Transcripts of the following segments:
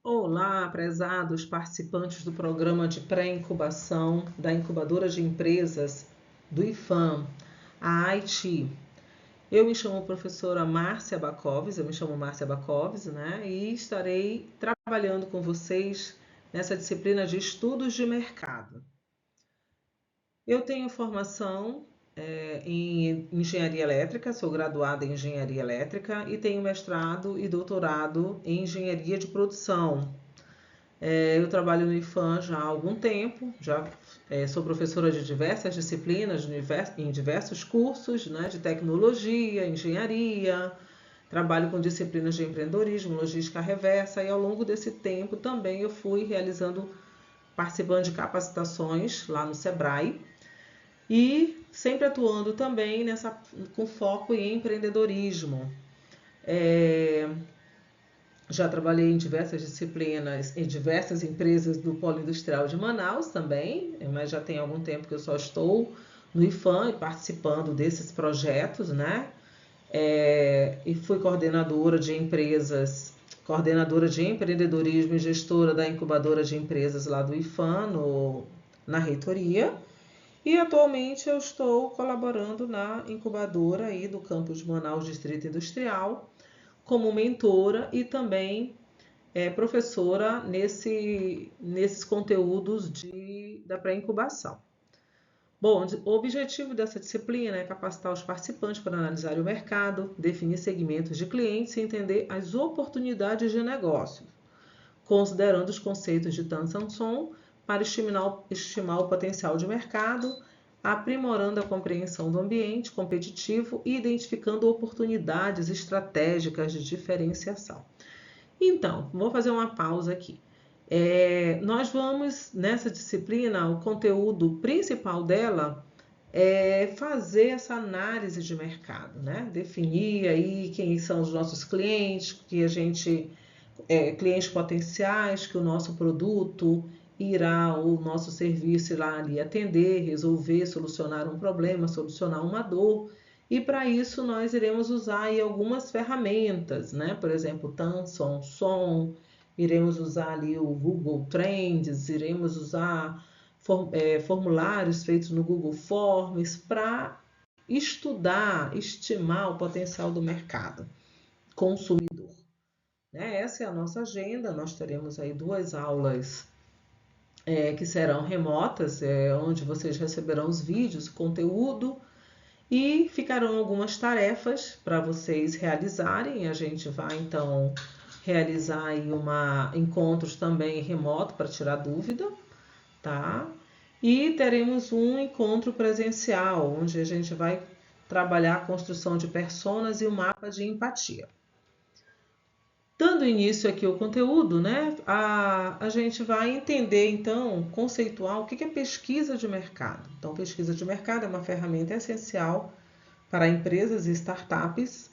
Olá, prezados participantes do programa de pré-incubação da incubadora de empresas do IFAM, a AIT. Eu me chamo professora Márcia Bacoves, né? E estarei trabalhando com vocês nessa disciplina de estudos de mercado. Eu tenho formação em engenharia elétrica, sou graduada em engenharia elétrica e tenho mestrado e doutorado em engenharia de produção. Eu trabalho no IFAM já há algum tempo, sou professora de diversas disciplinas em diversos cursos, né, de tecnologia, engenharia, trabalho com disciplinas de empreendedorismo, logística reversa e ao longo desse tempo também eu fui participando de capacitações lá no Sebrae e sempre atuando também com foco em empreendedorismo. Já trabalhei em diversas disciplinas, em diversas empresas do Polo Industrial de Manaus também, mas já tem algum tempo que eu só estou no IFAM e participando desses projetos, né? E fui coordenadora de empresas, coordenadora de empreendedorismo e gestora da incubadora de empresas lá do IFAM, na reitoria. E atualmente eu estou colaborando na incubadora aí do campus de Manaus Distrito Industrial, como mentora e também professora nesses conteúdos da pré-incubação. Bom, o objetivo dessa disciplina é capacitar os participantes para analisar o mercado, definir segmentos de clientes e entender as oportunidades de negócio, considerando os conceitos de Tan San Son para estimar o potencial de mercado, aprimorando a compreensão do ambiente competitivo e identificando oportunidades estratégicas de diferenciação. Então, vou fazer uma pausa aqui. Nós vamos, nessa disciplina, o conteúdo principal dela é fazer essa análise de mercado, né? Definir aí quem são os nossos clientes, clientes potenciais que o nosso produto o nosso serviço irá ali atender, resolver, solucionar um problema, solucionar uma dor. E para isso nós iremos usar aí algumas ferramentas, né? Por exemplo, Tan Son Son, iremos usar ali o Google Trends, iremos usar formulários feitos no Google Forms para estimar o potencial do mercado consumidor. Essa é a nossa agenda, nós teremos aí 2 aulas que serão remotas, onde vocês receberão os vídeos, conteúdo, e ficarão algumas tarefas para vocês realizarem. A gente vai então realizar aí encontros também remoto para tirar dúvida, tá? E teremos um encontro presencial, onde a gente vai trabalhar a construção de personas e o mapa de empatia. Dando início aqui ao conteúdo, né, a gente vai entender, então, conceituar o que é pesquisa de mercado. Então, pesquisa de mercado é uma ferramenta essencial para empresas e startups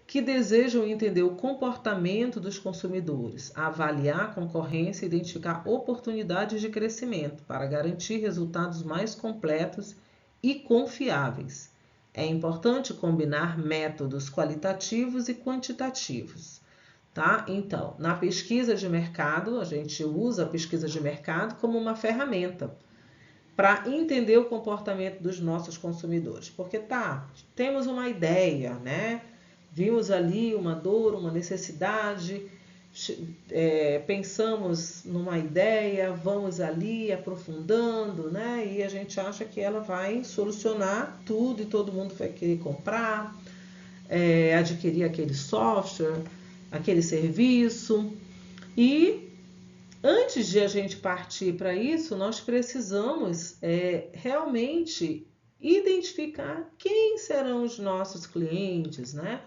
que desejam entender o comportamento dos consumidores, avaliar a concorrência e identificar oportunidades de crescimento para garantir resultados mais completos e confiáveis. É importante combinar métodos qualitativos e quantitativos. Tá? Então, na pesquisa de mercado, a gente usa a pesquisa de mercado como uma ferramenta para entender o comportamento dos nossos consumidores. Porque temos uma ideia, né? Vimos ali uma dor, uma necessidade, pensamos numa ideia, vamos ali aprofundando, né? E a gente acha que ela vai solucionar tudo e todo mundo vai querer comprar, adquirir aquele software, aquele serviço. E antes de a gente partir para isso, nós precisamos realmente identificar quem serão os nossos clientes, né?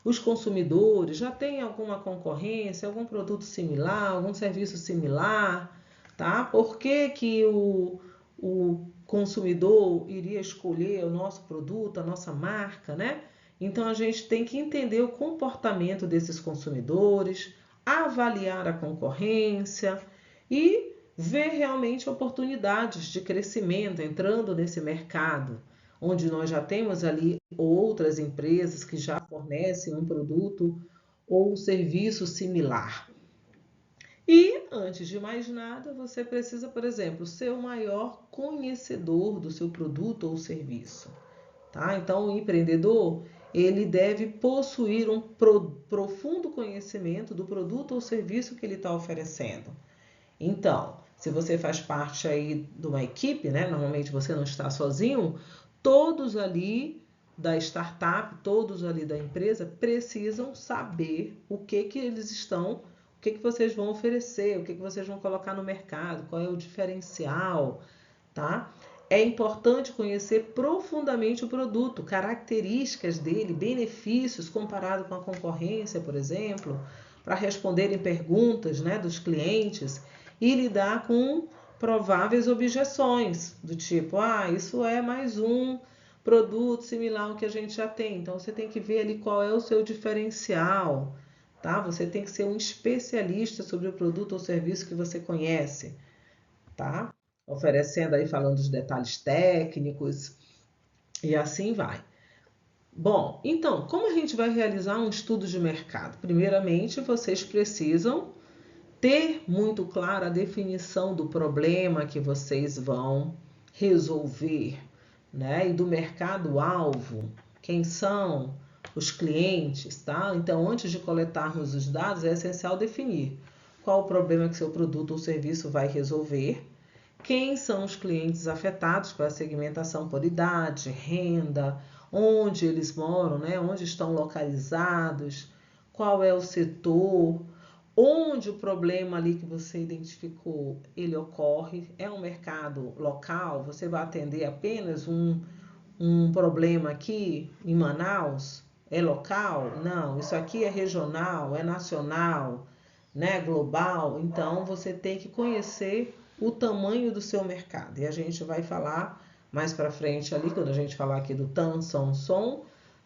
Os consumidores já têm alguma concorrência, algum produto similar, algum serviço similar, tá? Por que o consumidor iria escolher o nosso produto, a nossa marca, né? Então a gente tem que entender o comportamento desses consumidores, avaliar a concorrência e ver realmente oportunidades de crescimento entrando nesse mercado, onde nós já temos ali outras empresas que já fornecem um produto ou um serviço similar. E antes de mais nada, você precisa, por exemplo, ser o maior conhecedor do seu produto ou serviço, tá? Então, o empreendedor, ele deve possuir um profundo conhecimento do produto ou serviço que ele está oferecendo. Então, se você faz parte aí de uma equipe, né? Normalmente você não está sozinho, todos ali da startup, todos ali da empresa precisam saber o que eles estão, o que vocês vão oferecer, o que vocês vão colocar no mercado, qual é o diferencial, tá? É importante conhecer profundamente o produto, características dele, benefícios comparado com a concorrência, por exemplo, para responderem perguntas, né, dos clientes e lidar com prováveis objeções, do tipo, isso é mais um produto similar ao que a gente já tem. Então, você tem que ver ali qual é o seu diferencial, tá? Você tem que ser um especialista sobre o produto ou serviço que você conhece, tá? Oferecendo aí, falando dos detalhes técnicos e assim vai. Bom, então, como a gente vai realizar um estudo de mercado? Primeiramente, vocês precisam ter muito clara a definição do problema que vocês vão resolver, né? E do mercado-alvo, quem são os clientes, tá? Então, antes de coletarmos os dados, é essencial definir qual o problema que seu produto ou serviço vai resolver, quem são os clientes afetados com a segmentação por idade, renda, onde eles moram, né? Onde estão localizados, qual é o setor, onde o problema ali que você identificou, ele ocorre, é um mercado local, você vai atender apenas um problema aqui em Manaus, é local? Não, isso aqui é regional, é nacional, né, global. Então, você tem que conhecer o tamanho do seu mercado. E a gente vai falar mais para frente ali, quando a gente falar aqui do TAM, SOM,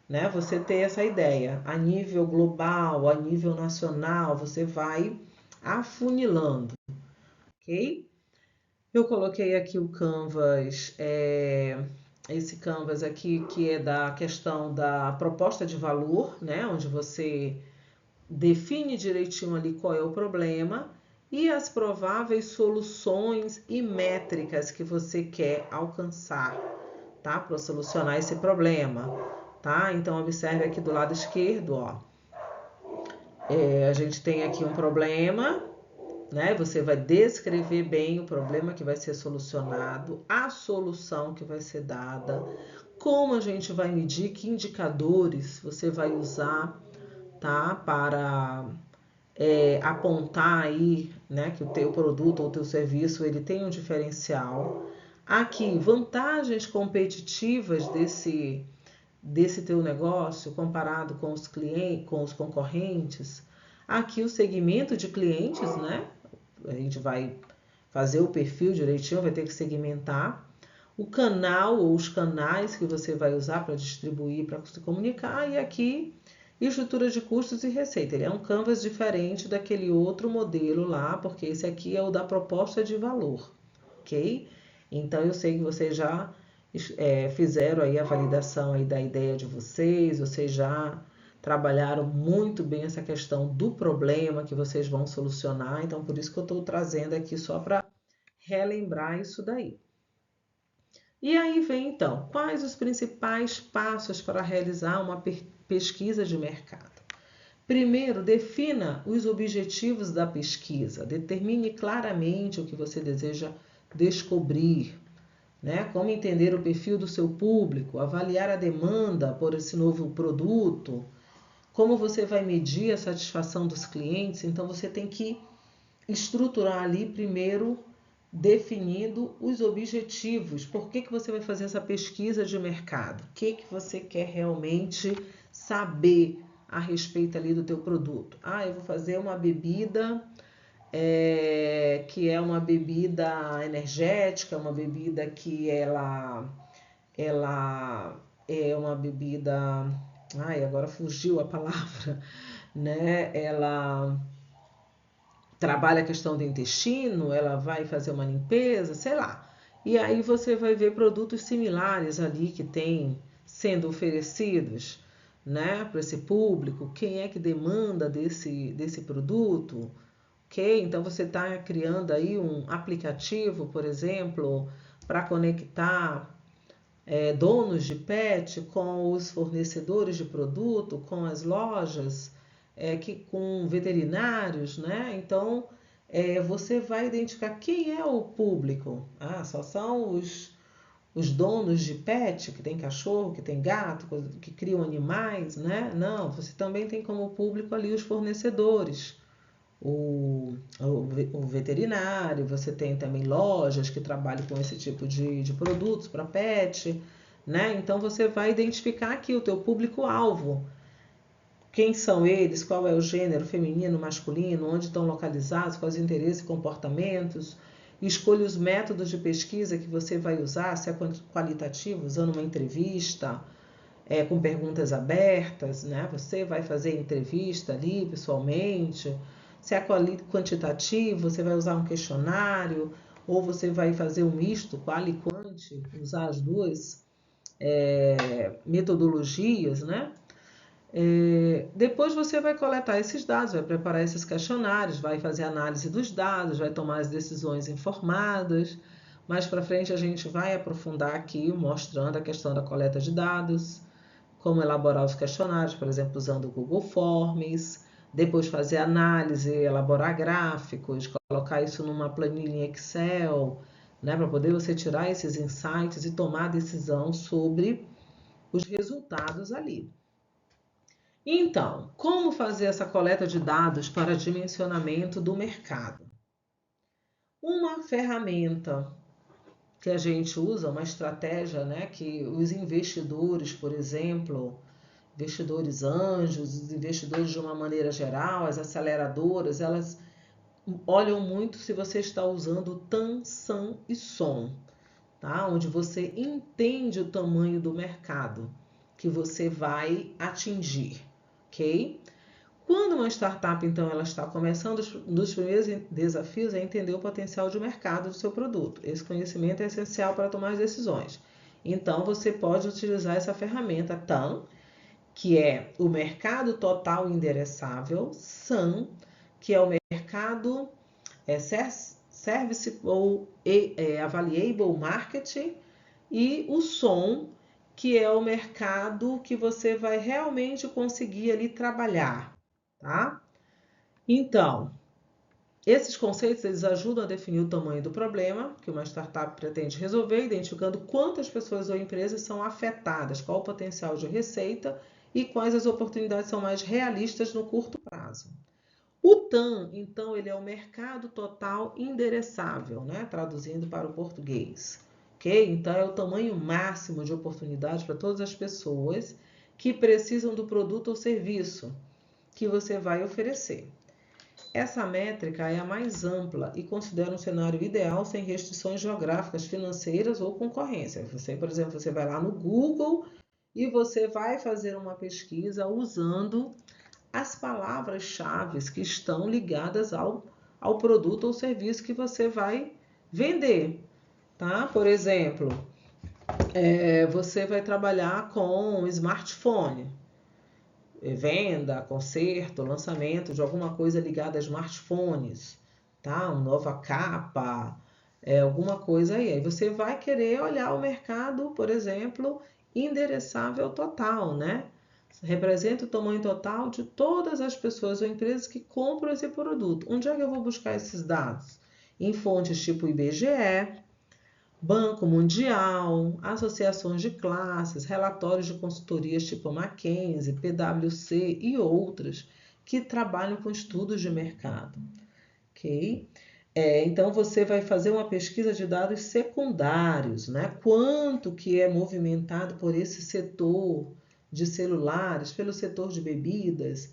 né, você ter essa ideia. A nível global, a nível nacional, você vai afunilando, ok? Eu coloquei aqui o Canvas, esse Canvas aqui que é da questão da proposta de valor, né, onde você define direitinho ali qual é o problema e as prováveis soluções e métricas que você quer alcançar, tá? Para solucionar esse problema, tá? Então, observe aqui do lado esquerdo, ó. A gente tem aqui um problema, né? Você vai descrever bem o problema que vai ser solucionado, a solução que vai ser dada, como a gente vai medir, que indicadores você vai usar, tá? Para apontar aí, né, que o teu produto ou o teu serviço ele tem um diferencial. Aqui, vantagens competitivas desse teu negócio comparado com os clientes, com os concorrentes. Aqui o segmento de clientes, né? A gente vai fazer o perfil direitinho, vai ter que segmentar. O canal ou os canais que você vai usar para distribuir, para se comunicar. E aqui, estrutura de custos e receita. Ele é um Canvas diferente daquele outro modelo lá, porque esse aqui é o da proposta de valor, ok? Então, eu sei que vocês já fizeram aí a validação aí da ideia de vocês já trabalharam muito bem essa questão do problema que vocês vão solucionar, então por isso que eu estou trazendo aqui só para relembrar isso daí. E aí vem então, quais os principais passos para realizar uma pesquisa de mercado? Primeiro, defina os objetivos da pesquisa, determine claramente o que você deseja descobrir, né? Como entender o perfil do seu público, avaliar a demanda por esse novo produto, como você vai medir a satisfação dos clientes. Então, você tem que estruturar ali primeiro, definindo os objetivos. Por que você vai fazer essa pesquisa de mercado? O que você quer realmente saber a respeito ali do teu produto? Eu vou fazer uma bebida que é uma bebida energética, uma bebida que ela é uma bebida... agora fugiu a palavra, né? Ela trabalha a questão do intestino, ela vai fazer uma limpeza, sei lá. E aí você vai ver produtos similares ali que tem sendo oferecidos, né, para esse público. Quem é que demanda desse produto? ok? Então você está criando aí um aplicativo, por exemplo, para conectar donos de pet com os fornecedores de produto, com as lojas, com veterinários, né? Então você vai identificar quem é o público. Ah, só são os donos de pet, que tem cachorro, que tem gato, que criam animais, né? Não, você também tem como público ali os fornecedores, o veterinário, você tem também lojas que trabalham com esse tipo de produtos para pet, né? Então você vai identificar aqui o teu público-alvo. Quem são eles, qual é o gênero feminino, masculino, onde estão localizados, quais os interesses e comportamentos. Escolha os métodos de pesquisa que você vai usar, se é qualitativo, usando uma entrevista, com perguntas abertas, né? Você vai fazer entrevista ali pessoalmente. Se é quantitativo, você vai usar um questionário, ou você vai fazer um misto, qual e quant, usar as duas metodologias, né? Depois você vai coletar esses dados, vai preparar esses questionários, vai fazer análise dos dados, vai tomar as decisões informadas. Mais para frente a gente vai aprofundar aqui mostrando a questão da coleta de dados, como elaborar os questionários, por exemplo, usando o Google Forms, depois fazer análise, elaborar gráficos, colocar isso numa planilha Excel, né, para poder você tirar esses insights e tomar decisão sobre os resultados ali. Então, como fazer essa coleta de dados para dimensionamento do mercado? Uma ferramenta que a gente usa, uma estratégia, né, que os investidores, por exemplo, investidores anjos, os investidores de uma maneira geral, as aceleradoras, elas olham muito se você está usando TAM, SAM e SOM, tá? Onde você entende o tamanho do mercado que você vai atingir, ok? Quando uma startup, então, ela está começando, um dos primeiros desafios é entender o potencial de mercado do seu produto. Esse conhecimento é essencial para tomar as decisões. Então, você pode utilizar essa ferramenta TAM, que é o mercado total endereçável, SAM, que é o mercado Serviceable Available Market, e o SOM, que é o mercado que você vai realmente conseguir ali trabalhar, tá? Então, esses conceitos eles ajudam a definir o tamanho do problema que uma startup pretende resolver, identificando quantas pessoas ou empresas são afetadas, qual o potencial de receita e quais as oportunidades são mais realistas no curto prazo. O TAM, então, ele é o mercado total endereçável, né? Traduzindo para o português. Ok? Então, é o tamanho máximo de oportunidade para todas as pessoas que precisam do produto ou serviço que você vai oferecer. Essa métrica é a mais ampla e considera um cenário ideal sem restrições geográficas, financeiras ou concorrência. Você, por exemplo, você vai lá no Google e você vai fazer uma pesquisa usando as palavras-chave que estão ligadas ao produto ou serviço que você vai vender, tá? Por exemplo, você vai trabalhar com smartphone, venda, conserto, lançamento de alguma coisa ligada a smartphones, tá? Uma nova capa, alguma coisa aí. Aí você vai querer olhar o mercado, por exemplo, endereçável total, né? Representa o tamanho total de todas as pessoas ou empresas que compram esse produto. Onde é que eu vou buscar esses dados? Em fontes tipo IBGE, Banco Mundial, associações de classes, relatórios de consultorias tipo McKinsey, PwC e outras que trabalham com estudos de mercado, ok? Então você vai fazer uma pesquisa de dados secundários, né? Quanto que é movimentado por esse setor de celulares, pelo setor de bebidas,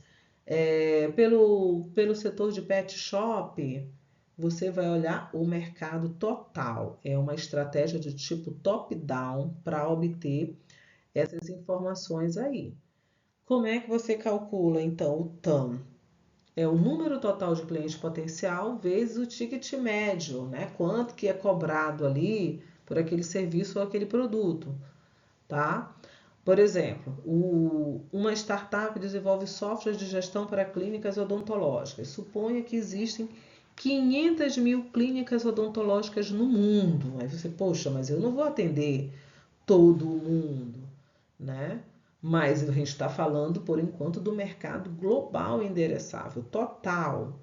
pelo setor de pet shop, você vai olhar o mercado total. É uma estratégia de tipo top-down para obter essas informações aí. Como é que você calcula, então, o TAM? É o número total de clientes potencial vezes o ticket médio, né? Quanto que é cobrado ali por aquele serviço ou aquele produto, tá? Por exemplo, uma startup desenvolve software de gestão para clínicas odontológicas. Suponha que existem 500 mil clínicas odontológicas no mundo. Aí você, poxa, mas eu não vou atender todo mundo, né? Mas a gente está falando, por enquanto, do mercado global endereçável, total.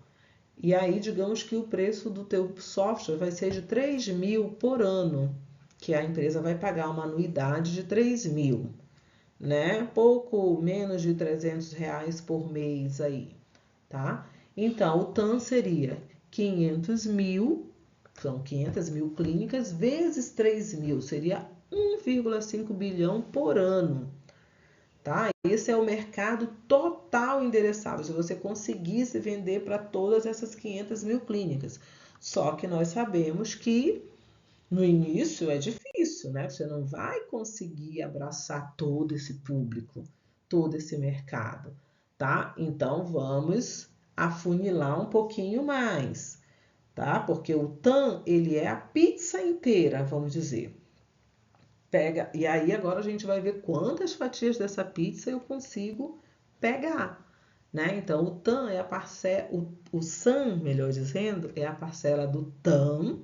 E aí, digamos que o preço do teu software vai ser de 3 mil por ano, que a empresa vai pagar uma anuidade de 3 mil, né? Pouco menos de R$ 300 por mês aí, tá? Então, o TAM seria 500 mil, são 500 mil clínicas, vezes 3 mil, seria 1,5 bilhão por ano, tá? Esse é o mercado total endereçável, se você conseguisse vender para todas essas 500 mil clínicas. Só que nós sabemos que no início é difícil, né? Você não vai conseguir abraçar todo esse público, todo esse mercado, tá? Então vamos afunilar um pouquinho mais, tá? Porque o TAM, ele é a pizza inteira, vamos dizer. Pega, e aí agora a gente vai ver quantas fatias dessa pizza eu consigo pegar, né? Então o TAM é a parcela, o SAM, melhor dizendo, é a parcela do TAM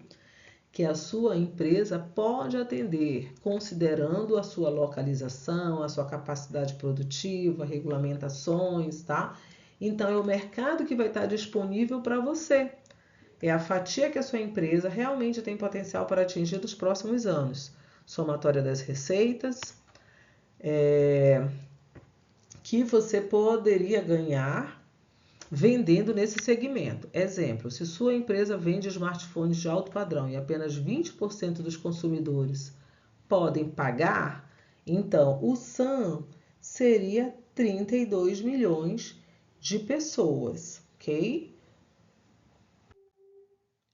que a sua empresa pode atender, considerando a sua localização, a sua capacidade produtiva, regulamentações, tá? Então, é o mercado que vai estar disponível para você. É a fatia que a sua empresa realmente tem potencial para atingir nos próximos anos. Somatória das receitas, que você poderia ganhar vendendo nesse segmento. Exemplo, se sua empresa vende smartphones de alto padrão e apenas 20% dos consumidores podem pagar, então o SAM seria 32 milhões de pessoas, ok?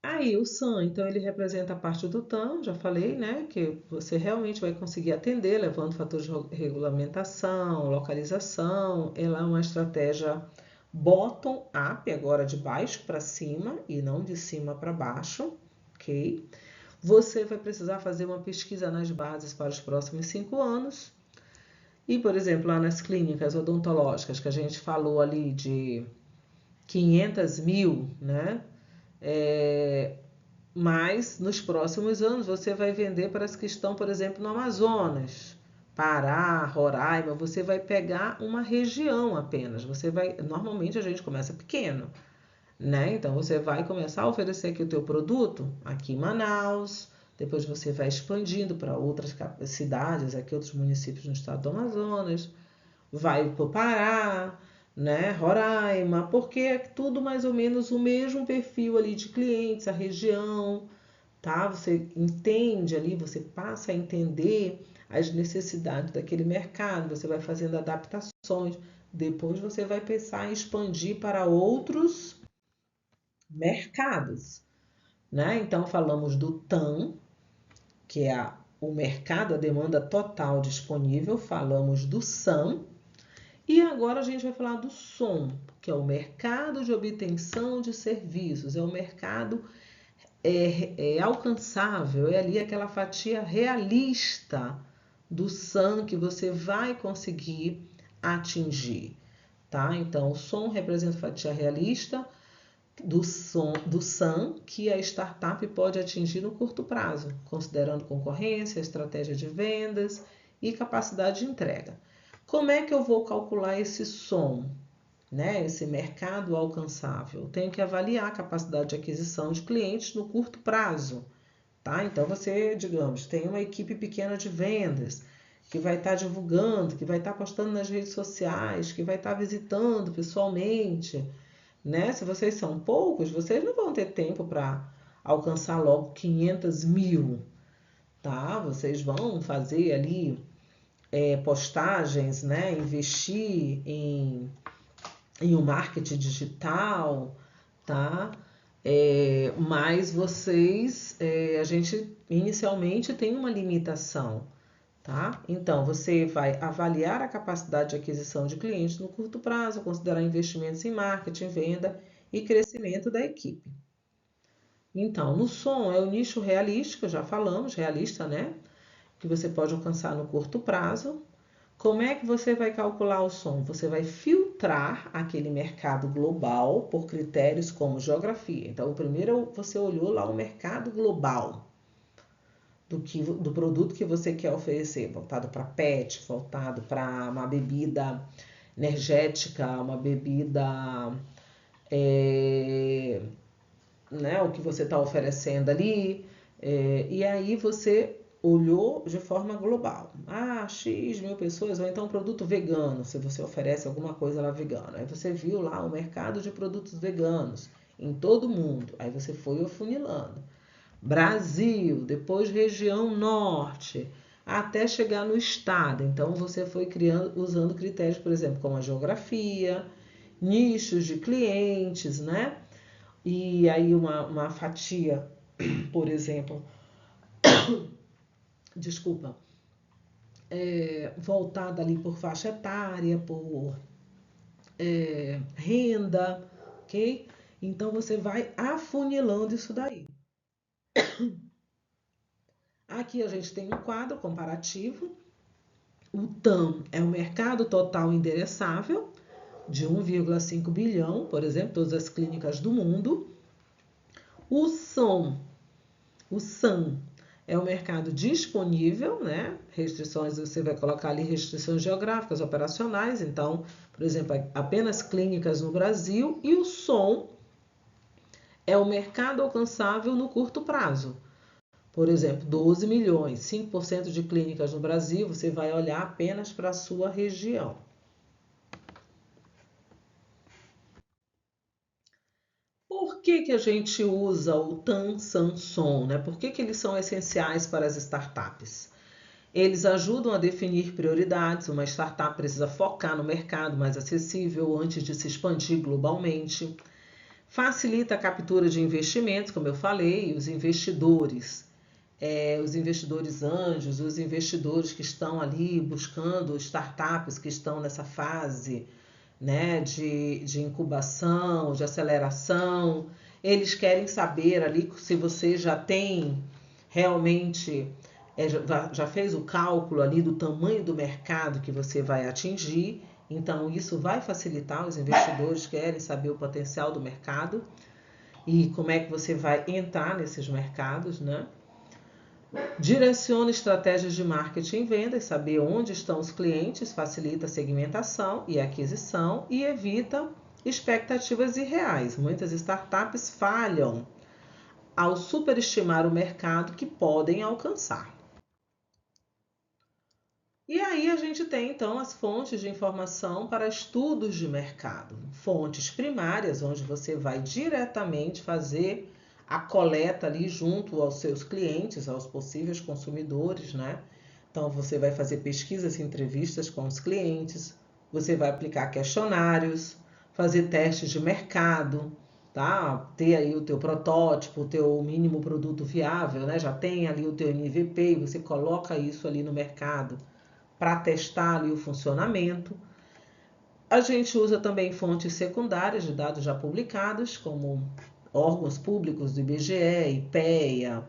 Aí o SAM, então ele representa a parte do TAM, já falei, né? Que você realmente vai conseguir atender, levando fatores de regulamentação, localização. Ela é uma estratégia bottom-up, agora de baixo para cima e não de cima para baixo, ok? Você vai precisar fazer uma pesquisa nas bases para os próximos 5 anos. E, por exemplo, lá nas clínicas odontológicas, que a gente falou ali de 500 mil, né? Mas nos próximos anos você vai vender para as que estão, por exemplo, no Amazonas, Pará, Roraima. Você vai pegar uma região apenas. Normalmente a gente começa pequeno, né? Então você vai começar a oferecer aqui o teu produto aqui em Manaus, depois você vai expandindo para outras cidades, aqui outros municípios no estado do Amazonas, vai para o Pará, né? Roraima, porque é tudo mais ou menos o mesmo perfil ali de clientes, a região, tá? Você entende ali, você passa a entender as necessidades daquele mercado, você vai fazendo adaptações, depois você vai pensar em expandir para outros mercados, né? Então falamos do TAM, que é o mercado, a demanda total disponível, falamos do SAM, e agora a gente vai falar do SOM, que é o mercado de obtenção de serviços, é o mercado alcançável, é ali aquela fatia realista do SAM que você vai conseguir atingir, tá? Então, o SOM representa a fatia realista do SAM que a startup pode atingir no curto prazo, considerando concorrência, estratégia de vendas e capacidade de entrega. Como é que eu vou calcular esse SOM, né? Esse mercado alcançável? Eu tenho que avaliar a capacidade de aquisição de clientes no curto prazo, tá? Então você, digamos, tem uma equipe pequena de vendas que vai estar divulgando, que vai estar postando nas redes sociais, que vai estar visitando pessoalmente, né? Se vocês são poucos, vocês não vão ter tempo para alcançar logo 500 mil, tá? Vocês vão fazer ali postagens, né? Investir em um marketing digital, tá? Mas a gente inicialmente tem uma limitação, tá? Então, você vai avaliar a capacidade de aquisição de clientes no curto prazo, considerar investimentos em marketing, venda e crescimento da equipe. Então, no som é o nicho realístico, já falamos, realista, né? Que você pode alcançar no curto prazo. Como é que você vai calcular o som? Você vai filtrar aquele mercado global por critérios como geografia. Então, primeiro você olhou lá o mercado global do produto que você quer oferecer, voltado para pet, voltado para uma bebida energética, uma bebida, né, o que você está oferecendo ali, e aí você olhou de forma global. Ah, X mil pessoas, ou então produto vegano, se você oferece alguma coisa lá vegana. Aí você viu lá o mercado de produtos veganos em todo o mundo. Aí você foi afunilando. Brasil, depois região norte, até chegar no estado. Então você foi criando, usando critérios, por exemplo, como a geografia, nichos de clientes, né? E aí uma fatia, por exemplo, desculpa, voltada ali por faixa etária, por renda, ok? Então você vai afunilando isso daí. Aqui a gente tem um quadro comparativo. O TAM é o mercado total endereçável, de 1,5 bilhão, por exemplo, todas as clínicas do mundo. O SOM, o SAM, é o mercado disponível, né? Restrições, você vai colocar ali restrições geográficas, operacionais, então, por exemplo, apenas clínicas no Brasil. E o SOM é o mercado alcançável no curto prazo. Por exemplo, 12 milhões, 5% de clínicas no Brasil, você vai olhar apenas para a sua região. Por que a gente usa o TAM, SAM, SOM, né? Por que eles são essenciais para as startups? Eles ajudam a definir prioridades. Uma startup precisa focar no mercado mais acessível antes de se expandir globalmente. Facilita a captura de investimentos, como eu falei, os investidores anjos, os investidores que estão ali buscando startups que estão nessa fase, né, de incubação, de aceleração. Eles querem saber ali se você já tem realmente, já fez o cálculo ali do tamanho do mercado que você vai atingir. Então, isso vai facilitar, os investidores querem saber o potencial do mercado e como é que você vai entrar nesses mercados, né? Direciona estratégias de marketing e vendas, saber onde estão os clientes, facilita a segmentação e aquisição e evita expectativas irreais. Muitas startups falham ao superestimar o mercado que podem alcançar. E aí a gente tem então as fontes de informação para estudos de mercado. Fontes primárias, onde você vai diretamente fazer a coleta ali junto aos seus clientes, aos possíveis consumidores, né? Então você vai fazer pesquisas e entrevistas com os clientes, você vai aplicar questionários, fazer testes de mercado, tá? Ter aí o teu protótipo, o teu mínimo produto viável, né? Já tem ali o teu MVP, você coloca isso ali no mercado para testar ali o funcionamento. A gente usa também fontes secundárias de dados já publicados, como órgãos públicos do IBGE, IPEA,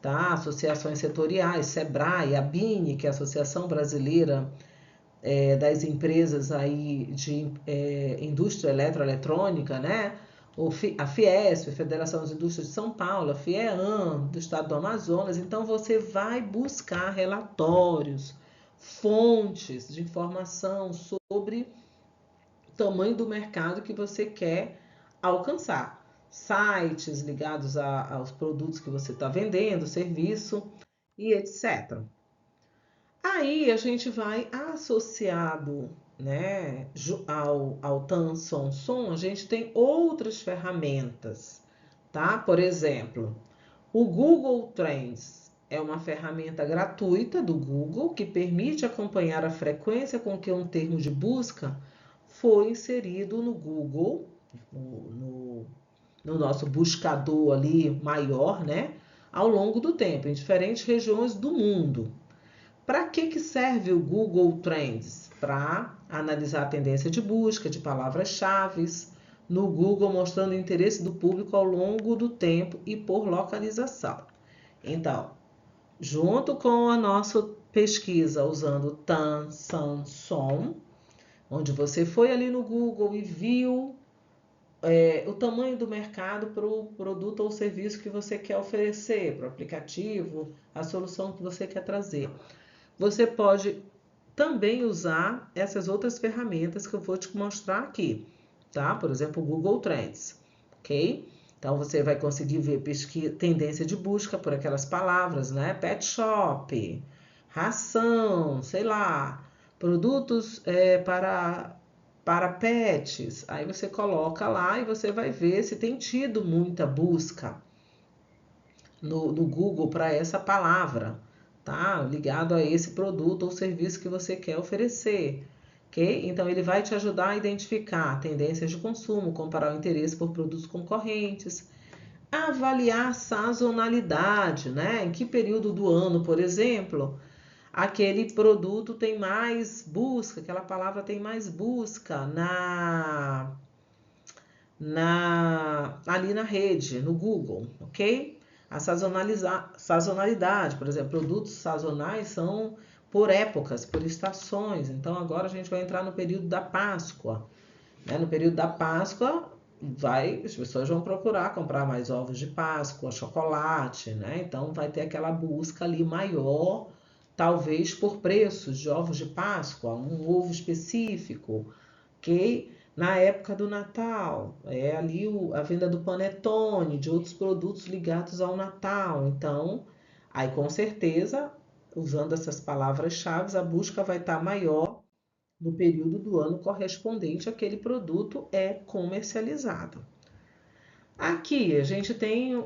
tá? Associações setoriais, SEBRAE, ABINE, que é a Associação Brasileira das Empresas aí de Indústria Eletroeletrônica, né? A Fiesp, Federação das Indústrias de São Paulo, a FIEAM, do Estado do Amazonas. Então, você vai buscar relatórios, fontes de informação sobre o tamanho do mercado que você quer alcançar. Sites ligados aos produtos que você está vendendo, serviço e etc. Aí a gente vai associado, né, ao TAM, SOM, a gente tem outras ferramentas, tá? Por exemplo, o Google Trends é uma ferramenta gratuita do Google que permite acompanhar a frequência com que um termo de busca foi inserido no Google, no nosso buscador ali maior, né? Ao longo do tempo, em diferentes regiões do mundo. Para que serve o Google Trends? Para analisar a tendência de busca de palavras-chave no Google, mostrando o interesse do público ao longo do tempo e por localização. Então, junto com a nossa pesquisa usando tan, san, som, onde você foi ali no Google e viu o tamanho do mercado para o produto ou serviço que você quer oferecer, para o aplicativo, a solução que você quer trazer. Você pode também usar essas outras ferramentas que eu vou te mostrar aqui, tá? Por exemplo, o Google Trends, ok? Então você vai conseguir ver tendência de busca por aquelas palavras, né? Pet shop, ração, sei lá, produtos para pets. Aí você coloca lá e você vai ver se tem tido muita busca no Google para essa palavra, tá? Ligado a esse produto ou serviço que você quer oferecer, ok? Então ele vai te ajudar a identificar tendências de consumo, comparar o interesse por produtos concorrentes, avaliar a sazonalidade, né? Em que período do ano, por exemplo, aquele produto tem mais busca, aquela palavra tem mais busca ali na rede, no Google, ok? A sazonalidade, por exemplo, produtos sazonais são por épocas, por estações. Então agora a gente vai entrar no período da Páscoa, né? No período da Páscoa, as pessoas vão procurar comprar mais ovos de Páscoa, chocolate, né? Então vai ter aquela busca ali maior, talvez por preços de ovos de Páscoa, um ovo específico, ok? Na época do Natal, é ali a venda do panetone, de outros produtos ligados ao Natal. Então, aí com certeza, usando essas palavras-chave, a busca vai estar maior no período do ano correspondente àquele produto é comercializado. Aqui a gente tem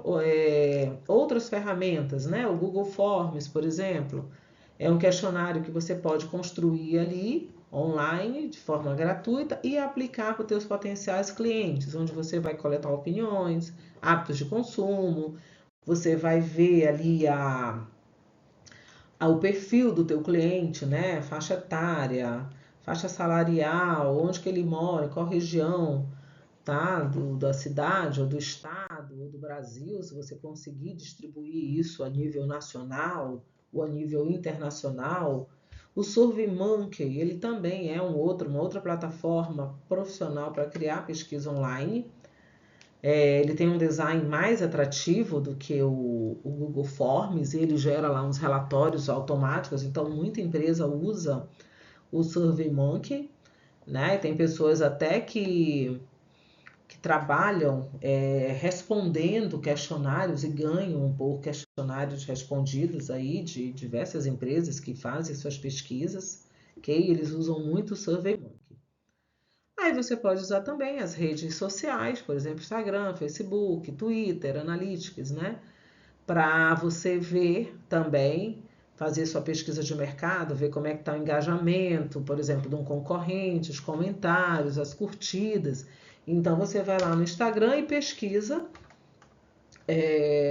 outras ferramentas, né? O Google Forms, por exemplo, é um questionário que você pode construir ali online de forma gratuita e aplicar para os teus potenciais clientes, onde você vai coletar opiniões, hábitos de consumo, você vai ver ali o perfil do teu cliente, né? Faixa etária, faixa salarial, onde que ele mora, qual região, tá? Da cidade ou do estado ou do Brasil, se você conseguir distribuir isso a nível nacional ou a nível internacional. O SurveyMonkey, ele também é uma outra plataforma profissional para criar pesquisa online. Ele tem um design mais atrativo do que o Google Forms, e ele gera lá uns relatórios automáticos, então muita empresa usa o SurveyMonkey, né? Tem pessoas até que trabalham respondendo questionários e ganham por questionários respondidos aí de diversas empresas que fazem suas pesquisas, ok? Eles usam muito o SurveyMonkey. Aí você pode usar também as redes sociais, por exemplo, Instagram, Facebook, Twitter, Analytics, né? Para você ver também, fazer sua pesquisa de mercado, ver como é que está o engajamento, por exemplo, de um concorrente, os comentários, as curtidas. Então você vai lá no Instagram e pesquisa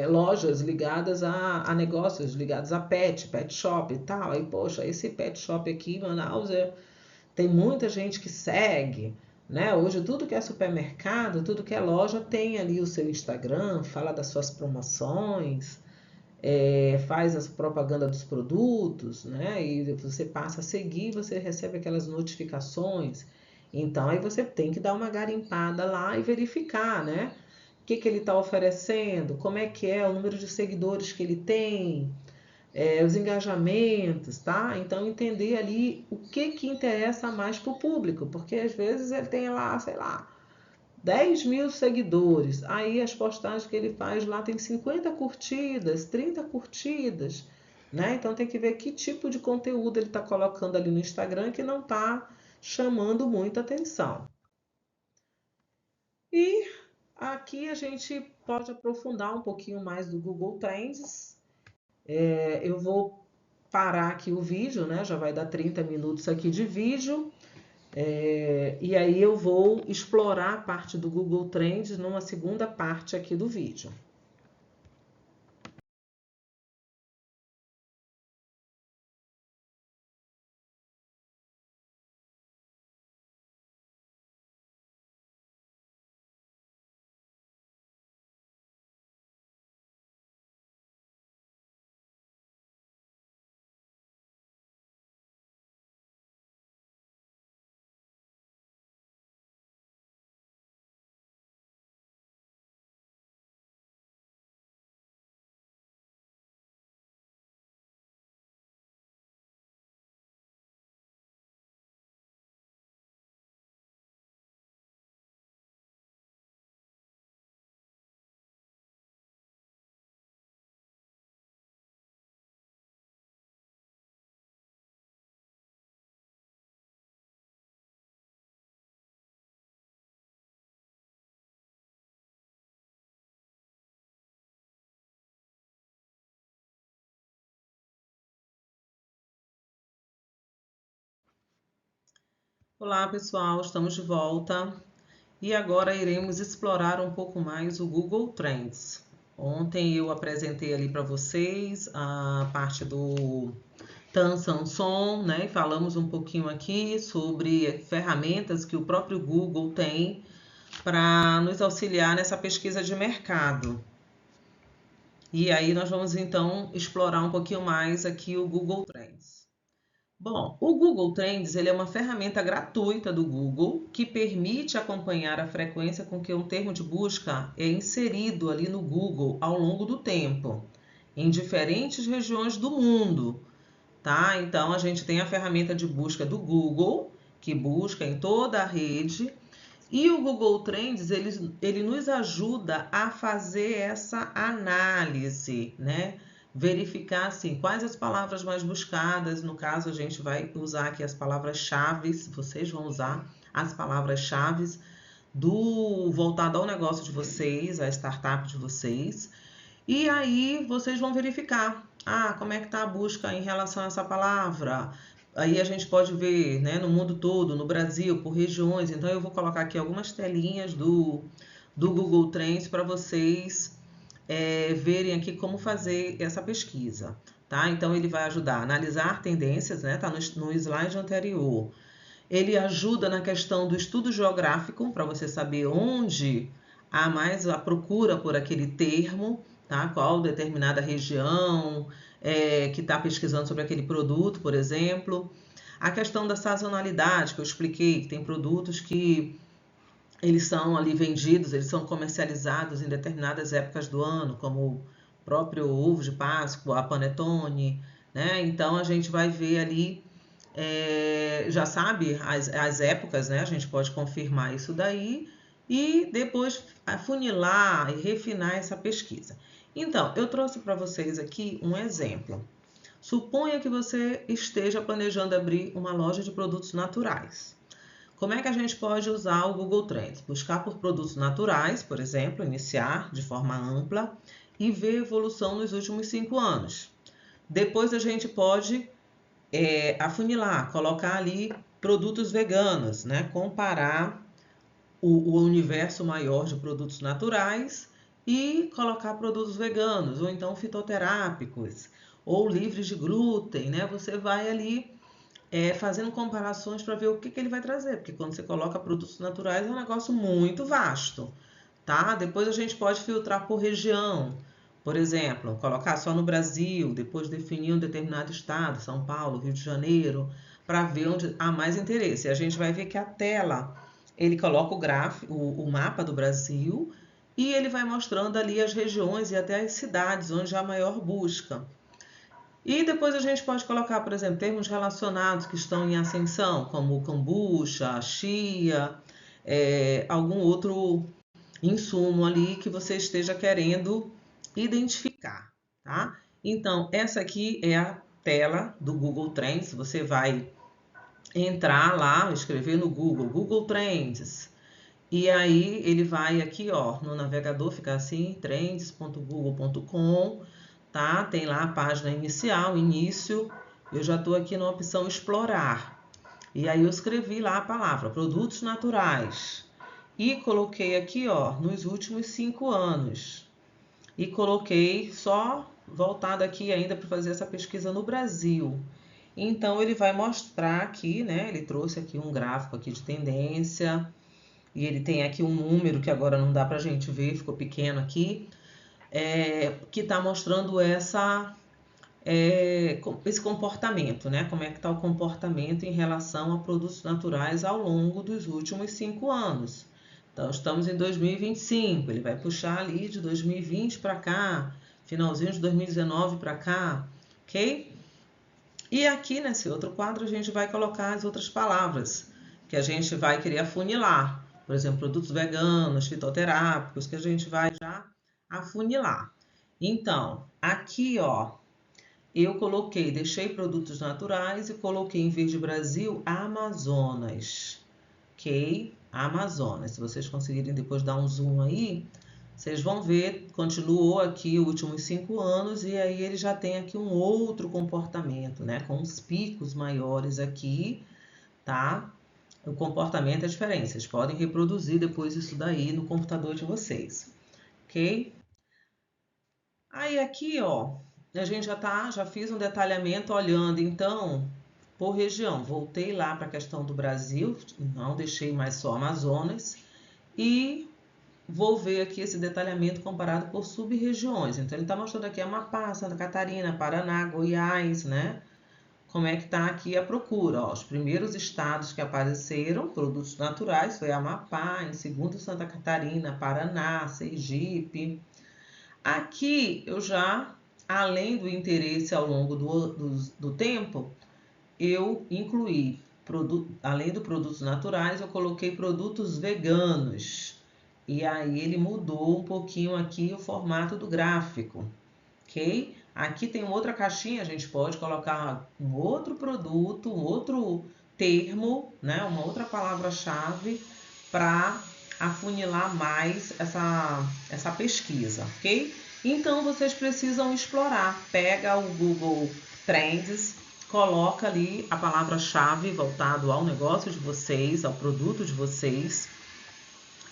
lojas ligadas a negócios, ligados a pet shop e tal. Aí, poxa, esse pet shop aqui em Manaus tem muita gente que segue, né? Hoje tudo que é supermercado, tudo que é loja tem ali o seu Instagram, fala das suas promoções, faz a propaganda dos produtos, né? E você passa a seguir, você recebe aquelas notificações. Então aí você tem que dar uma garimpada lá e verificar, né? O que ele está oferecendo, como é que é o número de seguidores que ele tem, os engajamentos, tá? Então entender ali o que interessa mais para o público, porque às vezes ele tem lá, sei lá, 10 mil seguidores, aí as postagens que ele faz lá tem 50 curtidas, 30 curtidas, né? Então tem que ver que tipo de conteúdo ele está colocando ali no Instagram que não está chamando muita atenção. E aqui a gente pode aprofundar um pouquinho mais do Google Trends. Eu vou parar aqui o vídeo, né? Já vai dar 30 minutos aqui de vídeo. E aí eu vou explorar a parte do Google Trends numa segunda parte aqui do vídeo. Olá, pessoal, estamos de volta e agora iremos explorar um pouco mais o Google Trends. Ontem eu apresentei ali para vocês a parte do Tan Samson, né? E falamos um pouquinho aqui sobre ferramentas que o próprio Google tem para nos auxiliar nessa pesquisa de mercado. E aí nós vamos então explorar um pouquinho mais aqui o Google Trends. Bom, o Google Trends ele é uma ferramenta gratuita do Google que permite acompanhar a frequência com que um termo de busca é inserido ali no Google ao longo do tempo, em diferentes regiões do mundo, tá? Então a gente tem a ferramenta de busca do Google, que busca em toda a rede, e o Google Trends ele nos ajuda a fazer essa análise, né? Verificar assim, quais as palavras mais buscadas. No caso, a gente vai usar aqui as palavras-chave, vocês vão usar as palavras-chave do voltado ao negócio de vocês, à startup de vocês. E aí vocês vão verificar, como é que está a busca em relação a essa palavra. Aí a gente pode ver, né, no mundo todo, no Brasil, por regiões. Então eu vou colocar aqui algumas telinhas do Google Trends para vocês verem aqui como fazer essa pesquisa, tá? Então ele vai ajudar a analisar tendências, né? Tá no slide anterior. Ele ajuda na questão do estudo geográfico, para você saber onde há mais a procura por aquele termo, tá? Qual determinada região que está pesquisando sobre aquele produto, por exemplo. A questão da sazonalidade, que eu expliquei, que tem produtos que eles são ali vendidos, eles são comercializados em determinadas épocas do ano, como o próprio ovo de Páscoa, a panetone, né? Então a gente vai ver ali, já sabe as épocas, né? A gente pode confirmar isso daí e depois afunilar e refinar essa pesquisa. Então, eu trouxe para vocês aqui um exemplo. Suponha que você esteja planejando abrir uma loja de produtos naturais. Como é que a gente pode usar o Google Trends? Buscar por produtos naturais, por exemplo, iniciar de forma ampla e ver a evolução nos últimos 5 anos. Depois a gente pode afunilar, colocar ali produtos veganos, né? Comparar o universo maior de produtos naturais e colocar produtos veganos, ou então fitoterápicos, ou livres de glúten, né? Você vai ali fazendo comparações para ver o que ele vai trazer, porque quando você coloca produtos naturais é um negócio muito vasto, tá? Depois a gente pode filtrar por região, por exemplo, colocar só no Brasil, depois definir um determinado estado, São Paulo, Rio de Janeiro, para ver onde há mais interesse. E a gente vai ver que a tela, ele coloca o gráfico, o mapa do Brasil, e ele vai mostrando ali as regiões e até as cidades onde há maior busca. E depois a gente pode colocar, por exemplo, termos relacionados que estão em ascensão, como kombucha, chia, algum outro insumo ali que você esteja querendo identificar, tá? Então, essa aqui é a tela do Google Trends. Você vai entrar lá, escrever no Google Trends, e aí ele vai aqui, ó, no navegador, fica assim, trends.google.com, tá? Tem lá a página inicial, início. Eu já estou aqui na opção explorar. E aí eu escrevi lá a palavra produtos naturais. E coloquei aqui, ó, nos últimos 5 anos. E coloquei só voltado aqui ainda para fazer essa pesquisa no Brasil. Então ele vai mostrar aqui, né? Ele trouxe aqui um gráfico aqui de tendência. E ele tem aqui um número que agora não dá para a gente ver, ficou pequeno aqui, que está mostrando esse comportamento, né? Como é que está o comportamento em relação a produtos naturais ao longo dos últimos 5 anos. Então, estamos em 2025, ele vai puxar ali de 2020 para cá, finalzinho de 2019 para cá, ok? E aqui nesse outro quadro a gente vai colocar as outras palavras que a gente vai querer afunilar. Por exemplo, produtos veganos, fitoterápicos, que a gente vai já afunilar. Então, aqui, ó, eu coloquei, deixei produtos naturais e coloquei em vez de Brasil, Amazonas. Ok? Amazonas. Se vocês conseguirem depois dar um zoom aí, vocês vão ver, continuou aqui os últimos 5 anos e aí ele já tem aqui um outro comportamento, né? Com os picos maiores aqui, tá? O comportamento é diferente. Vocês podem reproduzir depois isso daí no computador de vocês, ok? Aí aqui, ó, a gente já fiz um detalhamento olhando, então, por região. Voltei lá para a questão do Brasil, não deixei mais só Amazonas, e vou ver aqui esse detalhamento comparado por sub-regiões. Então, ele está mostrando aqui Amapá, Santa Catarina, Paraná, Goiás, né? Como é que está aqui a procura? Ó, os primeiros estados que apareceram, produtos naturais, foi Amapá, em segundo Santa Catarina, Paraná, Sergipe. Aqui eu já, além do interesse ao longo do tempo, eu incluí, além dos produtos naturais, eu coloquei produtos veganos. E aí ele mudou um pouquinho aqui o formato do gráfico, ok? Aqui tem outra caixinha, a gente pode colocar um outro produto, um outro termo, né? Uma outra palavra-chave para afunilar mais essa pesquisa, ok? Então vocês precisam explorar. Pega o Google Trends, coloca ali a palavra-chave voltado ao negócio de vocês, ao produto de vocês,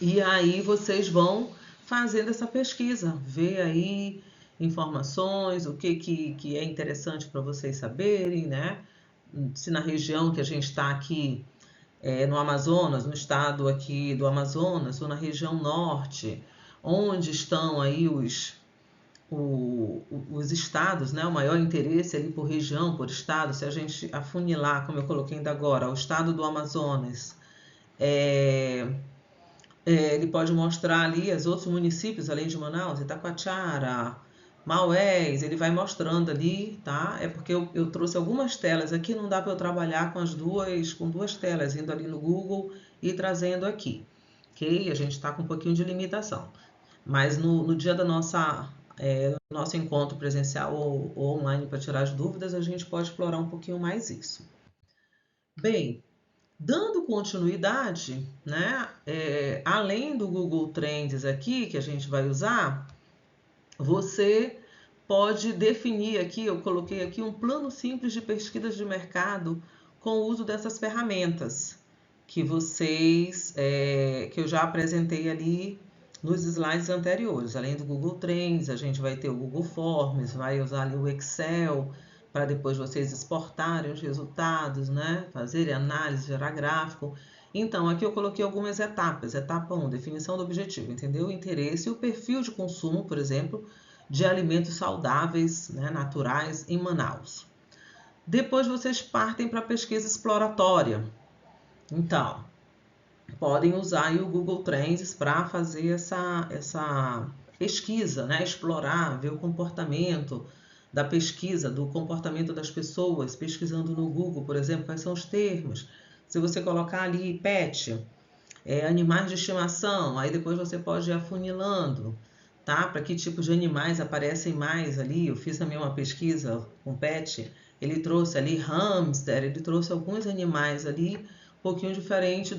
e aí vocês vão fazendo essa pesquisa, ver aí informações, o que é interessante para vocês saberem, né? Se na região que a gente está aqui, no Amazonas, no estado aqui do Amazonas, ou na região norte, onde estão aí os estados, né? O maior interesse ali por região, por estado, se a gente afunilar, como eu coloquei ainda agora, o estado do Amazonas, ele pode mostrar ali os outros municípios, além de Manaus, Itacoatiara, Maués, ele vai mostrando ali, tá? É porque eu trouxe algumas telas aqui, não dá para eu trabalhar com duas telas, indo ali no Google e trazendo aqui, ok? A gente está com um pouquinho de limitação. Mas no dia do nosso encontro presencial ou online para tirar as dúvidas, a gente pode explorar um pouquinho mais isso. Bem, dando continuidade, né, além do Google Trends aqui, que a gente vai usar, você pode definir aqui, eu coloquei aqui um plano simples de pesquisas de mercado com o uso dessas ferramentas que que eu já apresentei ali nos slides anteriores. Além do Google Trends, a gente vai ter o Google Forms, vai usar ali o Excel, para depois vocês exportarem os resultados, né? Fazerem análise, gerar gráfico. Então, aqui eu coloquei algumas etapas. Etapa 1, definição do objetivo, entendeu? O interesse e o perfil de consumo, por exemplo, de alimentos saudáveis, né, naturais em Manaus. Depois vocês partem para a pesquisa exploratória. Então, podem usar aí o Google Trends para fazer essa pesquisa, né? Explorar, ver o comportamento da pesquisa, do comportamento das pessoas, pesquisando no Google, por exemplo, quais são os termos. Se você colocar ali pet, animais de estimação, aí depois você pode ir afunilando, tá? Para que tipo de animais aparecem mais ali. Eu fiz também uma pesquisa com pet, ele trouxe ali hamster, ele trouxe alguns animais ali, um pouquinho diferente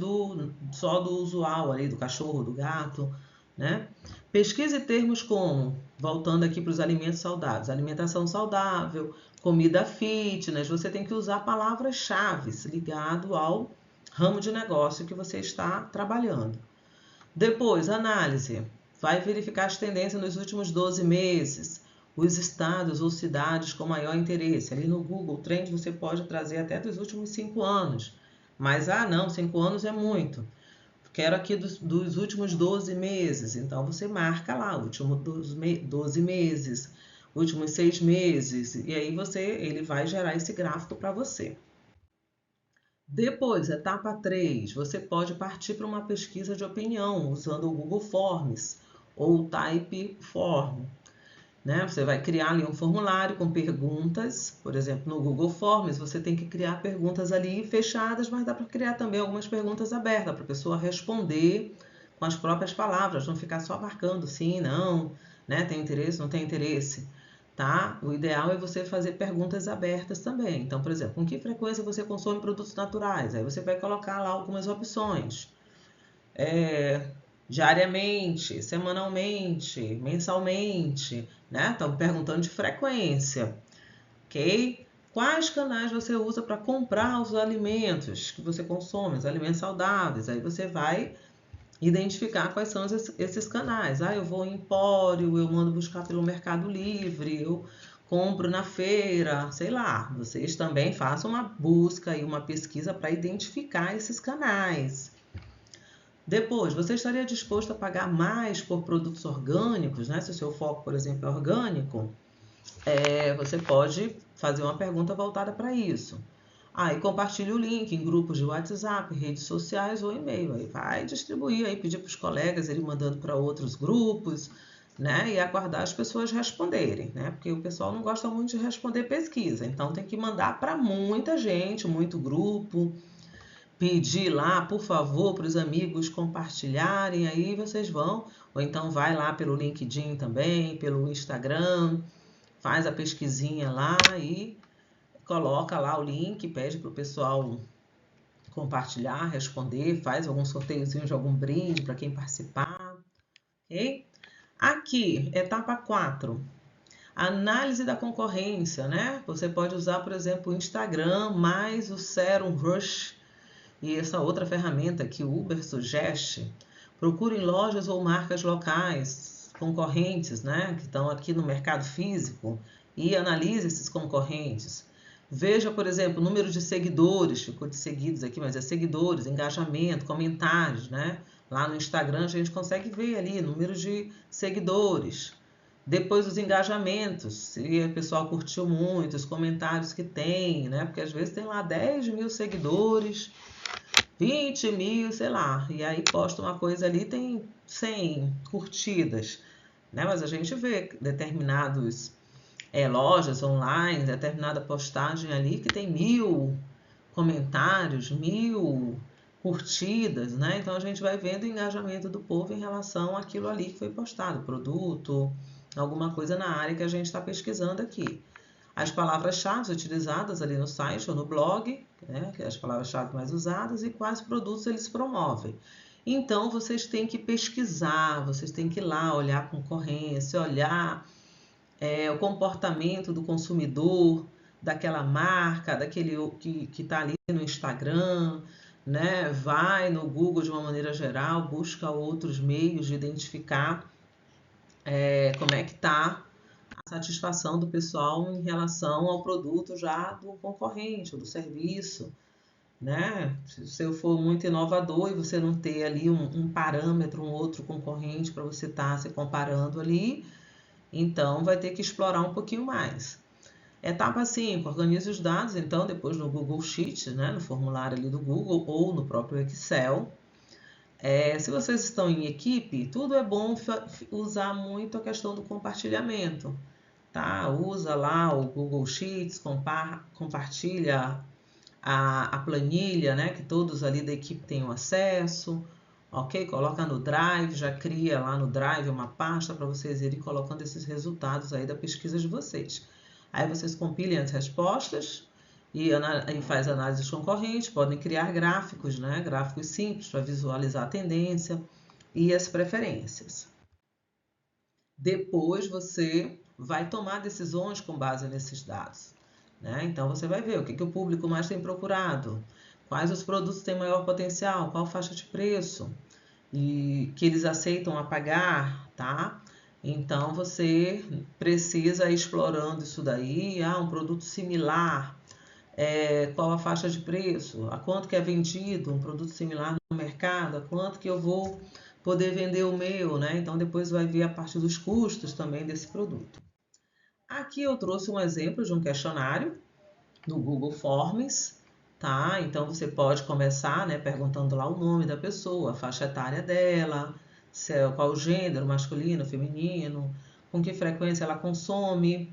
só do usual ali, do cachorro, do gato, né? Pesquise termos como, voltando aqui para os alimentos saudáveis, alimentação saudável, comida fitness, você tem que usar palavras-chave ligado ao ramo de negócio que você está trabalhando. Depois, análise. Vai verificar as tendências nos últimos 12 meses, os estados ou cidades com maior interesse. Ali no Google Trends você pode trazer até dos últimos 5 anos. Mas, não, 5 anos é muito. Quero aqui dos últimos 12 meses. Então, você marca lá, últimos 12 meses, últimos 6 meses. E aí ele vai gerar esse gráfico para você. Depois, etapa 3, você pode partir para uma pesquisa de opinião usando o Google Forms ou o Typeform. Né? Você vai criar ali um formulário com perguntas, por exemplo, no Google Forms você tem que criar perguntas ali fechadas, mas dá para criar também algumas perguntas abertas para a pessoa responder com as próprias palavras, não ficar só marcando sim, não, né? Tem interesse, não tem interesse. Tá? O ideal é você fazer perguntas abertas também. Então, por exemplo, com que frequência você consome produtos naturais? Aí você vai colocar lá algumas opções. Diariamente, semanalmente, mensalmente, né? Estão perguntando de frequência, ok? Quais canais você usa para comprar os alimentos que você consome, os alimentos saudáveis? Aí você vai identificar quais são esses canais. Eu vou em Empório, eu mando buscar pelo Mercado Livre, eu compro na feira, sei lá. Vocês também façam uma busca e uma pesquisa para identificar esses canais. Depois, você estaria disposto a pagar mais por produtos orgânicos, né? Se o seu foco, por exemplo, é orgânico, você pode fazer uma pergunta voltada para isso. E compartilhe o link em grupos de WhatsApp, redes sociais ou e-mail. Aí vai distribuir, aí pedir para os colegas ele mandando para outros grupos, né? E aguardar as pessoas responderem, né? Porque o pessoal não gosta muito de responder pesquisa. Então tem que mandar para muita gente, muito grupo, pedir lá, por favor, para os amigos compartilharem, aí vocês vão. Ou então vai lá pelo LinkedIn também, pelo Instagram, faz a pesquisinha lá e coloca lá o link, pede para o pessoal compartilhar, responder, faz algum sorteiozinho de algum brinde para quem participar, ok? Aqui, etapa 4, análise da concorrência, né? Você pode usar, por exemplo, o Instagram mais o Serum Rush e essa outra ferramenta que o Uber sugere. Procure em lojas ou marcas locais, concorrentes, né? Que estão aqui no mercado físico e analise esses concorrentes. Veja, por exemplo, o número de seguidores, ficou de seguidos aqui, mas é seguidores, engajamento, comentários, né? Lá no Instagram a gente consegue ver ali número de seguidores. Depois os engajamentos, se o pessoal curtiu muito, os comentários que tem, né? Porque às vezes tem lá 10 mil seguidores, 20 mil, sei lá, e aí posta uma coisa ali, tem 100 curtidas, né? Mas a gente vê determinados lojas online, determinada postagem ali que tem 1000 comentários, 1000 curtidas, né? Então a gente vai vendo o engajamento do povo em relação àquilo ali que foi postado, produto, alguma coisa na área que a gente está pesquisando aqui. As palavras-chave utilizadas ali no site ou no blog, né? Que é as palavras-chave mais usadas e quais produtos eles promovem. Então vocês têm que pesquisar, vocês têm que ir lá olhar a concorrência, olhar o comportamento do consumidor, daquela marca, daquele que está ali no Instagram, né? Vai no Google de uma maneira geral, busca outros meios de identificar como é que está a satisfação do pessoal em relação ao produto já do concorrente, ou do serviço, né? Se eu for muito inovador e você não ter ali um parâmetro, um outro concorrente para você estar se comparando ali, então vai ter que explorar um pouquinho mais. Etapa 5, organize os dados, então, depois no Google Sheets, né, no formulário ali do Google ou no próprio Excel. Se vocês estão em equipe, tudo é bom usar muito a questão do compartilhamento. Tá? Usa lá o Google Sheets, compartilha a planilha, né, que todos ali da equipe tenham acesso, ok? Coloca no Drive, já cria lá no Drive uma pasta para vocês irem colocando esses resultados aí da pesquisa de vocês. Aí vocês compilem as respostas e faz análise concorrente, podem criar gráficos, né? Gráficos simples para visualizar a tendência e as preferências. Depois você vai tomar decisões com base nesses dados, né? Então você vai ver o que o público mais tem procurado, quais os produtos têm maior potencial, qual faixa de preço e que eles aceitam a pagar, tá? Então você precisa ir explorando isso daí, um produto similar, qual a faixa de preço, a quanto que é vendido um produto similar no mercado, a quanto que eu vou poder vender o meu, né? Então depois vai ver a parte dos custos também desse produto. Aqui eu trouxe um exemplo de um questionário no Google Forms, tá? Então você pode começar, né, perguntando lá o nome da pessoa, a faixa etária dela, qual o gênero, masculino, feminino, com que frequência ela consome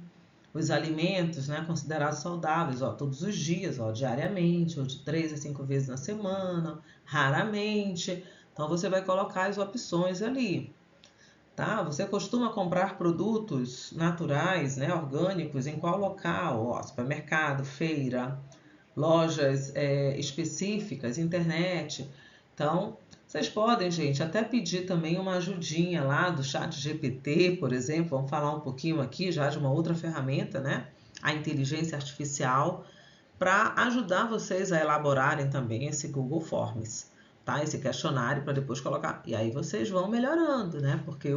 os alimentos, né, considerados saudáveis, todos os dias, diariamente, ou de 3 a 5 vezes na semana, raramente. Então você vai colocar as opções ali. Tá? Você costuma comprar produtos naturais, né, orgânicos, em qual local? Supermercado, feira, lojas específicas, internet. Então, vocês podem, gente, até pedir também uma ajudinha lá do chat GPT, por exemplo. Vamos falar um pouquinho aqui já de uma outra ferramenta, né? a inteligência artificial para ajudar vocês a elaborarem também esse Google Forms, tá? Esse questionário para depois colocar. E aí vocês vão melhorando, né? Porque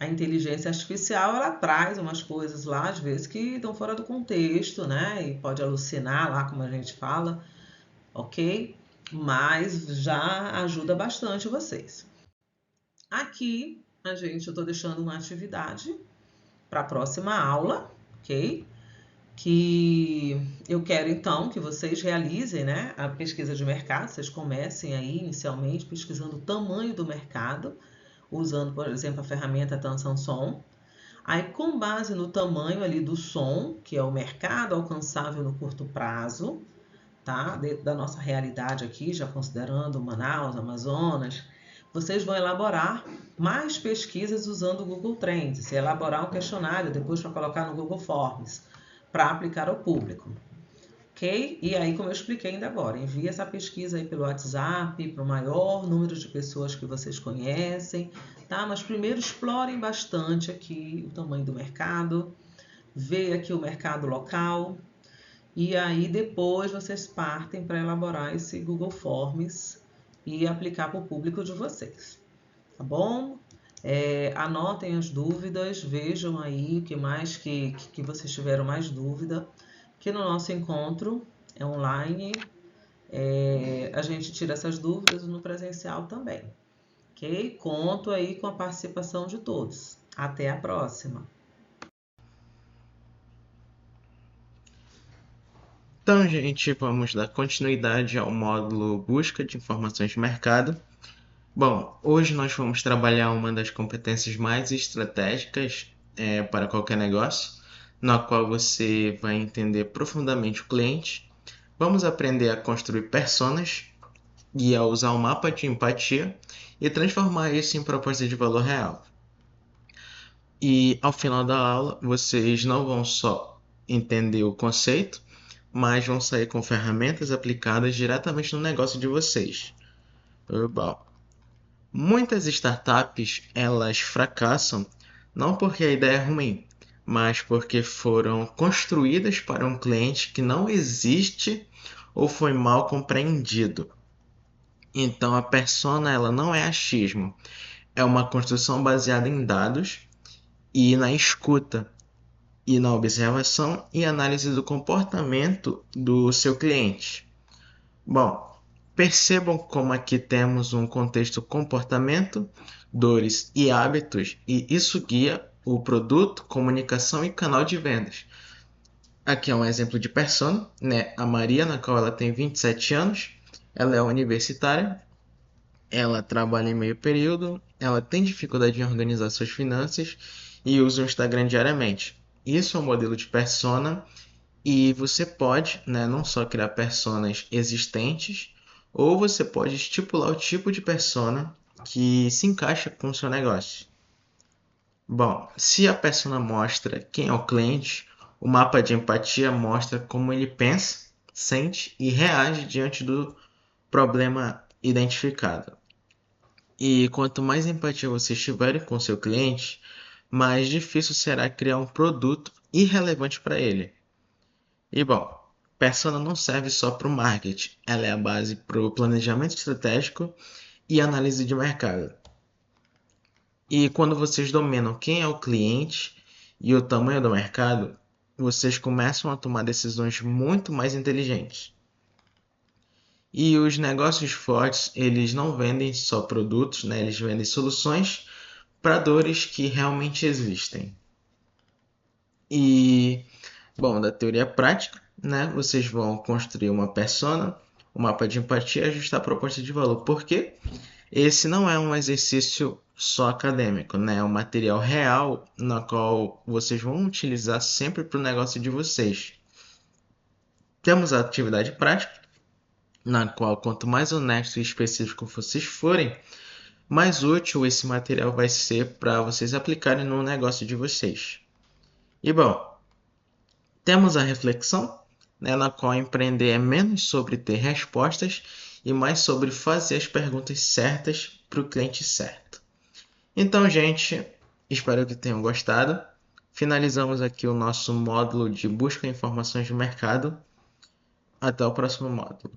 a inteligência artificial, ela traz umas coisas lá, às vezes, que estão fora do contexto, né? E pode alucinar lá, como a gente fala, ok? Mas já ajuda bastante vocês. Aqui, eu estou deixando uma atividade para a próxima aula, ok? Que eu quero então que vocês realizem, né, a pesquisa de mercado, vocês comecem aí inicialmente pesquisando o tamanho do mercado, usando, por exemplo, a ferramenta Atenção Som. Aí, com base no tamanho ali do som, que é o mercado alcançável no curto prazo, tá? Da nossa realidade aqui, já considerando Manaus, Amazonas, vocês vão elaborar mais pesquisas usando o Google Trends, elaborar um questionário depois para colocar no Google Forms, para aplicar ao público. Ok? E aí, como eu expliquei ainda agora, envie essa pesquisa aí pelo WhatsApp para o maior número de pessoas que vocês conhecem, tá? Mas primeiro explorem bastante aqui o tamanho do mercado, veja aqui o mercado local, e aí depois vocês partem para elaborar esse Google Forms e aplicar para o público de vocês, tá bom? Anotem as dúvidas, vejam aí o que mais que vocês tiveram mais dúvida, que no nosso encontro online a gente tira essas dúvidas no presencial também, ok? Conto aí com a participação de todos. Até a próxima! Então, gente, vamos dar continuidade ao módulo Busca de Informações de Mercado. Bom, hoje nós vamos trabalhar uma das competências mais estratégicas para qualquer negócio, na qual você vai entender profundamente o cliente. Vamos aprender a construir personas e a usar um mapa de empatia e transformar isso em proposta de valor real. E ao final da aula, vocês não vão só entender o conceito, mas vão sair com ferramentas aplicadas diretamente no negócio de vocês. Bom, muitas startups elas fracassam não porque a ideia é ruim, mas porque foram construídas para um cliente que não existe ou foi mal compreendido. Então a persona ela não é achismo, é uma construção baseada em dados e na escuta e na observação e análise do comportamento do seu cliente. Bom, percebam como aqui temos um contexto comportamento, dores e hábitos, e isso guia o produto, comunicação e canal de vendas. Aqui é um exemplo de persona, né? A Maria, na qual ela tem 27 anos, ela é universitária, ela trabalha em meio período, ela tem dificuldade em organizar suas finanças e usa o Instagram diariamente. Isso é um modelo de persona e você pode, né, não só criar personas existentes, ou você pode estipular o tipo de persona que se encaixa com o seu negócio. Bom, se a persona mostra quem é o cliente, o mapa de empatia mostra como ele pensa, sente e reage diante do problema identificado. E quanto mais empatia vocês tiverem com seu cliente, mais difícil será criar um produto irrelevante para ele. E bom, persona não serve só para o marketing, ela é a base para o planejamento estratégico e análise de mercado. E quando vocês dominam quem é o cliente e o tamanho do mercado, vocês começam a tomar decisões muito mais inteligentes. E os negócios fortes, eles não vendem só produtos, né? Eles vendem soluções para dores que realmente existem. E, bom, da teoria prática, né? Vocês vão construir uma persona, um mapa de empatia e ajustar a proposta de valor. Por quê? Esse não é um exercício só acadêmico, né? É um material real na qual vocês vão utilizar sempre para o negócio de vocês. Temos a atividade prática, na qual quanto mais honesto e específico vocês forem, mais útil esse material vai ser para vocês aplicarem no negócio de vocês. E bom, temos a reflexão, né, na qual empreender é menos sobre ter respostas e mais sobre fazer as perguntas certas para o cliente certo. Então, gente, espero que tenham gostado. finalizamos aqui o nosso módulo de busca em informações de mercado. Até o próximo módulo.